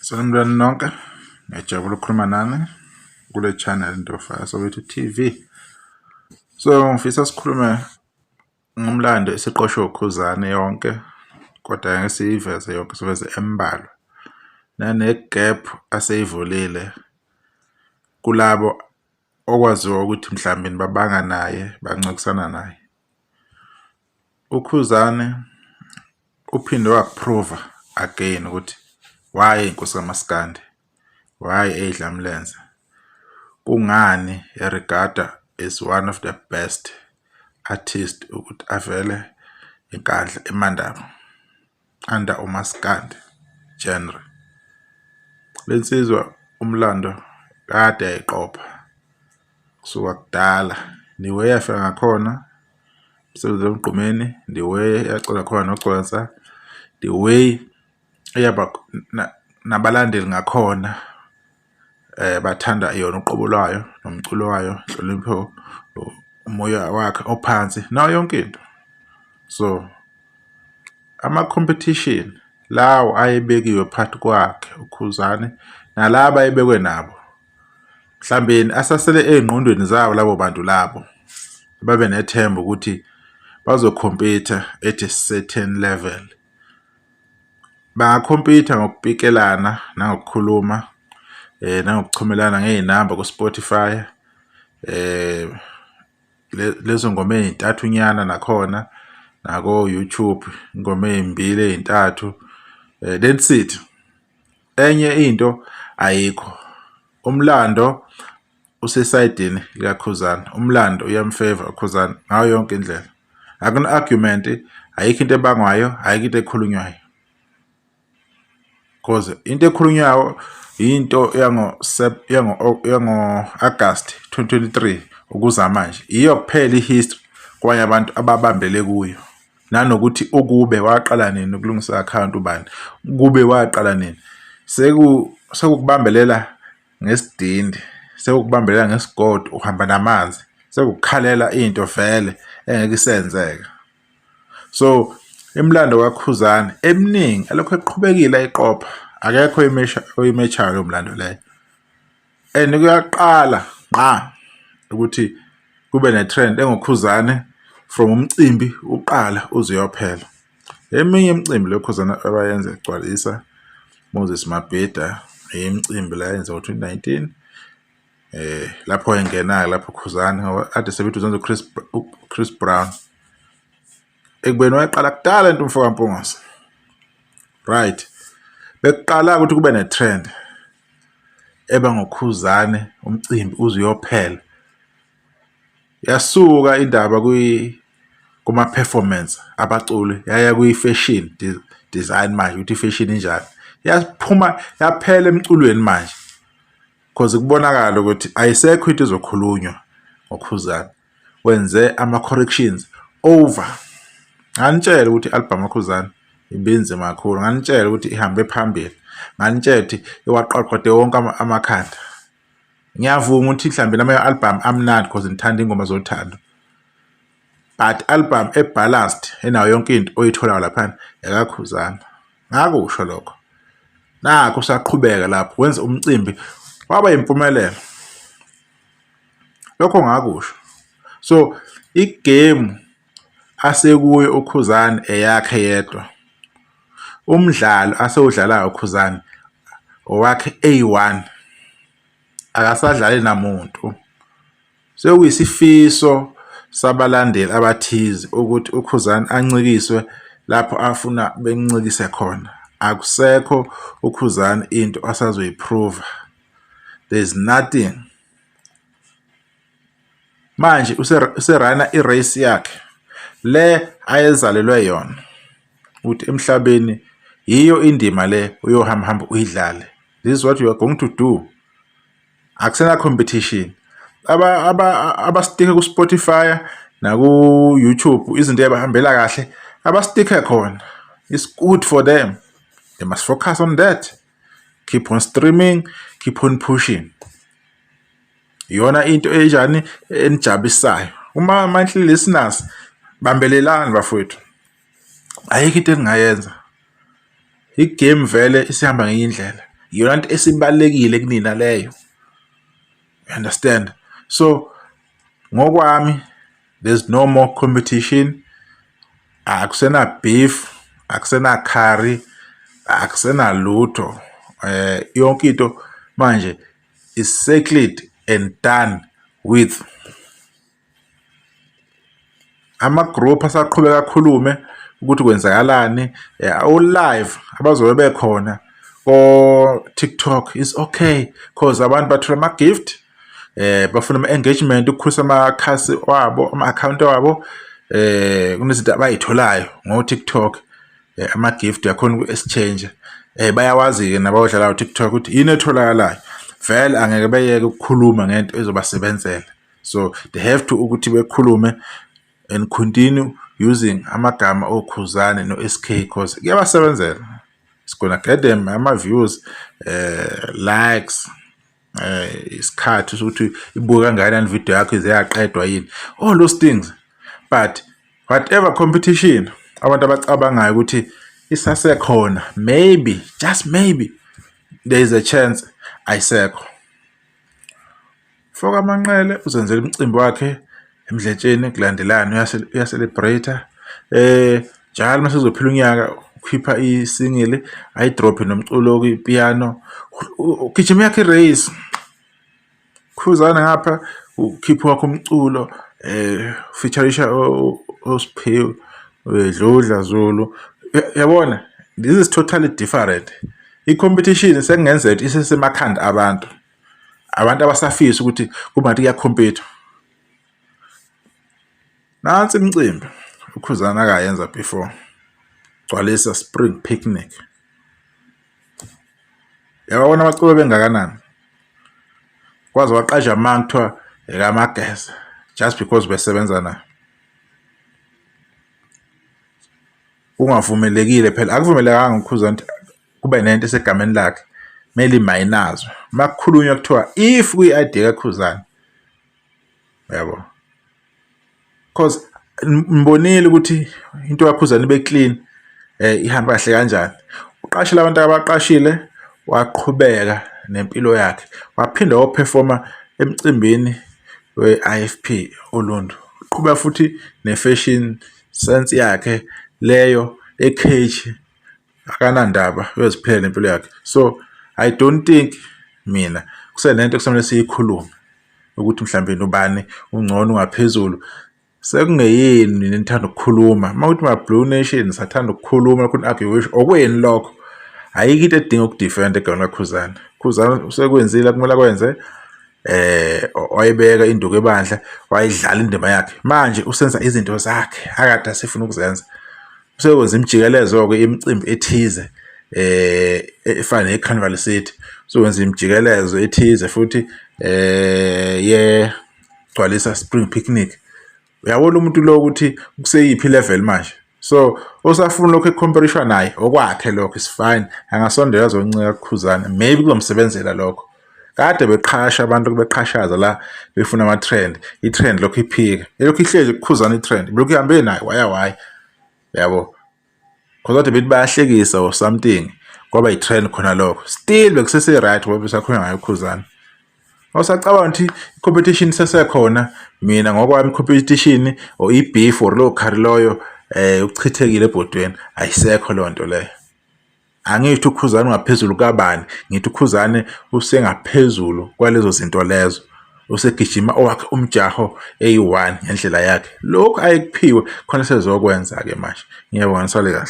Sanibonani nonke, ngiyajabula ukukhuluma nani kule channel Ndofana Soweto TV. So ngifisa sikhulume ngomlando esiqoshwe uKhuzani yonke, kodwa ngeke siyiveze yonke, siveze embalwa nane-gap aseyivulile kulabo okwaziwa ukuthi mhlawumbe babanga naye, bancintisana naye. uKhuzani uphinde wakuprova again ukuthi why inkosi kaMaskandi, why eDlamlenze, kungani eregada is one of the best artist ukuthi avele enkandla eMandaba under uMaskandi genre. Lensizwa umlando kade yayiqopha kusuka kudala, the way yafika ngakhona umsebenzi emgqumeni, the way yacela khona nogcwensa, the way eyaba nabalandeli ngakhona bathanda yona uqobo lwayo nomculo wayo, inhlonipho, umoya wakhe ophansi nayo yonke into. So ama-competition lawo ayebekiwe phakathi kwakhe uKhuzani nalaba ayebekwe nabo, mhlawumbe asasele ey'ngqondweni zabo labo bantu labo babe nethemba ukuthi bazokhompyutha at a certain level. Bangakhompyutha ngokupikelana nangokukhuluma, nangokuchumelana ngey'namba ku-Spotify, lezo ngoma ey'ntathunyana nakhona nako-YouTube, ingoma ey'mbili ey'ntathu, that's it. Enye into ayikho. Umlando usesayidini likaKhuzani, umlando uyamfavor uKhuzani ngayo yonke indlela. Akuna-argument, ayikho into ebangwayo, ayikho into ekhulunywayo. Because into ekhulunywayo into yango-August 2023 ukuza manje, iyo kuphela i-history kwanye abantu ababambele kuyo, nanokuthi ukube waqala nini ukulungisa account ubani, ukube waqala nini, sekukubambelela ngesidindi, sekukubambelela ngesigodo, uhamba namanzi, sekukhalela into vele engeke isenzeka. So imlando kaKhuzani eminingi alokho eqhubekile eqopha, akekho oyimechayo lo mlando leyo, and kuyaqala nqa ukuthi kube ne-trend engoKhuzani from umcimbi uqala uze uyophela. Eminye imicimbi lo Khuzani abayenza egcwalisa Moses Mabhida, imicimbi la yenza ngo-2019, lapho engenayo lapho Khuzani ade sebethu zenza Chris Brown, ekubeni wayeqala kudala into umfo kaMpungose, right? Bekuqala ukuthi kube ne-trend eba ngoKhuzani umcimbi uze uyophela, yasuka indaba kuma-performance abaculi yaya kwi-fashion design manje, ukuthi i-fashion injani, yaphuma yaphela emculweni manje, because kubonakala ukuthi ayisekho into ezokhulunywa ngoKhuzani. Wenze ama-corrections over. Nganitshela ukuthi i-album kaKhuzani ibinzima kakhulu, nganitshela ukuthi ihambe phambili, nganitshela ukuthi iwaqaqede wonke amakhanda. Ngiyavuma ukuthi mhlawumbe nama-album amnandi because ngithanda ingoma zothando, but album e-balanced enayo yonke into oyitholayo laphana yakaKhuzani. Ngakusho lokho, nakho usaqhubeka lapho wenza umcimbi waba yimpumelelo, lokho ngakusho. So igame asekuyo uKhuzani eyakhe yedwa, umdlalo asewudlalayo uKhuzani owakhe A1, akasadlali namuntu. Sekuyisifiso sabalandeli abathize ukuthi uKhuzani ancikiswe lapho afuna bencikise khona. Akusekho uKhuzani into asazoyiprova, there's nothing. Manje userana irace yakhe le ayezalelwe yona ukuthi emhlabeni yiyo indima le uyohamba uyidlale. This is what you are going to do. Akusena competition. Abastike ku-Spotify naku-YouTube izinto ebahambela kahle, abastike khona. It's good for them. They must focus on that. Keep on streaming, keep on pushing. Yona into enjani enijabisayo. Monthly listeners, bambelelani bafowethu. Ayikho into engingayenza. Igame vele isihamba ngenye indlela. iyona nto esibalekile kunina leyo. You understand? So ngokwami there's no more competition, akusena beef, akusena curry, akusena lutho. Yonke into manje is settled and done with. Ama-group asaqhubeka akhulume ukuthi kwenzakalani, live abazobe bekhona ko-TikTok is okay because abantu bathola ama-gift, bafuna ama-engagement ukukhulisa amakhasi wabo, ama-account wabo, kunezinto abayitholayo ngo-TikTok, ama-gift yakhona uku-exchange. Bayawazi-ke nabawudlalayo TikTok ukuthi yini etholakalayo. Vele angeke beyeke ukukhuluma ngento ezobasebenzela, so they have to ukuthi bekhulume and continue using amagama oKhuzani no-SK because kuyabasebenzela. It's gonna get them ama-views, likes, isikhathi sokuthi ibuka kangakanani video yakho ize yaqedwa yini, all those things. But whatever competition abantu abacabangayo ukuthi isasekhona, maybe, just maybe, there is a chance ayisekho. Foka Manqele uzenzela umcimbi wakhe emdletsheni kulandelana, uyacelebrate. Njalo mase uzophila unyaka ukhipha i-single, ayidrophe nomculo kwi-piano, ugijima yakhe i-race. Khuzani ngapha ukhipha wakho umculo, featureisha oSiphiwe, Dludla Zulu. Yabona, this is totally different. I-competition sekungenzeka ukuthi isesemakhanda abantu abasafisa ukuthi kuba ngathi kuyacompete. Nansi imicimbi uKhuzani akayenza before, gcwalisa spring picnic. Yabona amaculo bengakanani, kwaze waqasha manga kuthiwa ekamageza just because besebenza nayo. Kungavumelekile phela, akuvumelekanga uKhuzani kube nento esegameni lakhe, kumele imayinazwe. Makukhulunywa kuthiwa if kuyi-idea kaKhuzani, yabo, because mbonile ukuthi into kaKhuzani ibe clean, ihamba kahle kanjani. Uqashile abantu abaqashile, waqhubeka nempilo yakhe, waphinda waperforma emcimbini we-IFP uLundu, uqhubeka futhi ne-fashion sense yakhe leyo ekheji, akanandaba uyoziphela nempilo yakhe. So I don't think mina kusenento kusamele siyikhulume ukuthi mhlambe nobani ungcono ungaphezulu. Sekungeyini nithanda ukukhuluma mawuthi ma-Blue Nation sathanda ukukhuluma lokho argue okweni lokho, ayikho into edinga ukudefend egama laKhuzani. Khuzani usekwenzile kumele akwenze, wayibeka induku ebandla, wayidlala indima yakhe. Manje usenza izinto zakhe akade asifuna ukuzenza. Usekwenza imijikelezo-ke imicimbi ethize, efana ne-Carnival City, usekwenza imijikelezo ethize futhi gcwalisa spring picnic. Uyabona umuntu lo ukuthi kuseyiphi level manje. So osafuna lokho ecomparison naye okwakhe lokho is fine, angasondela azoncika kuKhuzani, maybe kuzomsebenzela lokho. Kade beqhasha abantu beqhashaza la befuna ama-trend, i-trend lokho iphika, lokho ihlezi kuKhuzani i-trend, lokho ihambe naye waya, yabo, because bethi bayahlekisa or something ngoba i-trend khona lokho, still bekusese-right ngoba besakhona ngayo uKhuzani. Awusacabanga ukuthi i-competition sesekhona, mina ngokwami i-competition or i-beef or lowo khari loyo ukuchithekile ebhodweni, ayisekho leyo nto leyo. Angithi uKhuzani ungaphezulu kabani, ngithi uKhuzani usengaphezulu kwalezo zinto lezo, usegijima owakhe umjaho eyi-1 ngendlela yakhe. Lokhu ayekuphiwe khona sezokwenza-ke manje. Ngiyabonga, nisale kahle.